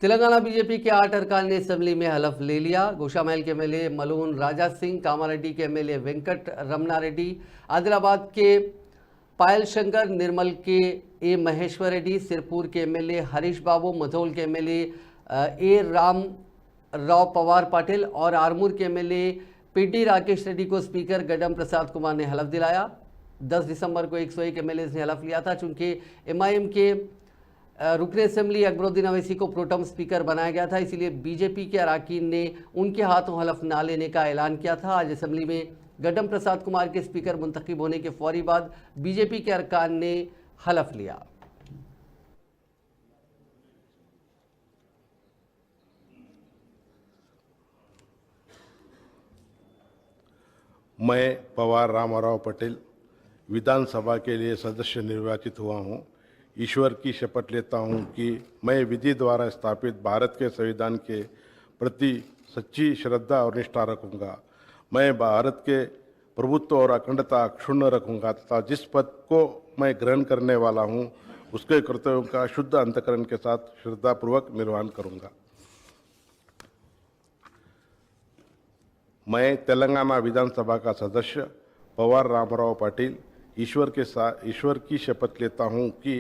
Telangana BJP के 8 अरकान ने असेंबली में हलफ ले लिया। गोशामहल के एमएलए मलून राजा सिंह, कामारेड्डी के एमएलए वेंकट रमना रेड्डी, आदिलाबाद के पायल शंकर, निर्मल के ए महेश्वर रेड्डी, सिरपुर के एमएलए हरीश बाबू, मधोल के एमएलए ए राम राव पवार पाटिल और आरमूर के एमएलए पीटी राकेश रेड्डी को स्पीकर गड्डम प्रसाद कुमार ने हलफ दिलाया। 10 दिसंबर को 101 एमएलए ने हलफ लिया था। चूंकि एमआईएम के रुकने असेंबली अकबरुद्दीन अवैसी को प्रोटम स्पीकर बनाया गया था, इसीलिए बीजेपी के अरकान ने उनके हाथों हलफ ना लेने का ऐलान किया था। आज असेंबली में गड्डम प्रसाद कुमार के स्पीकर मुंतखब होने के फौरी बाद बीजेपी के अरकान ने हलफ लिया। मैं पवार रामाराव पटेल विधानसभा के लिए सदस्य निर्वाचित हुआ हूं। ईश्वर की शपथ लेता हूं कि मैं विधि द्वारा स्थापित भारत के संविधान के प्रति सच्ची श्रद्धा और निष्ठा रखूंगा। मैं भारत के प्रभुत्व और अखंडता अक्षुण्ण रखूंगा तथा जिस पद को मैं ग्रहण करने वाला हूं उसके कर्तव्यों का शुद्ध अंतःकरण के साथ श्रद्धापूर्वक निर्वहन करूंगा। मैं तेलंगाना विधानसभा का सदस्य पवार रामाराव पाटिल ईश्वर की शपथ लेता हूं कि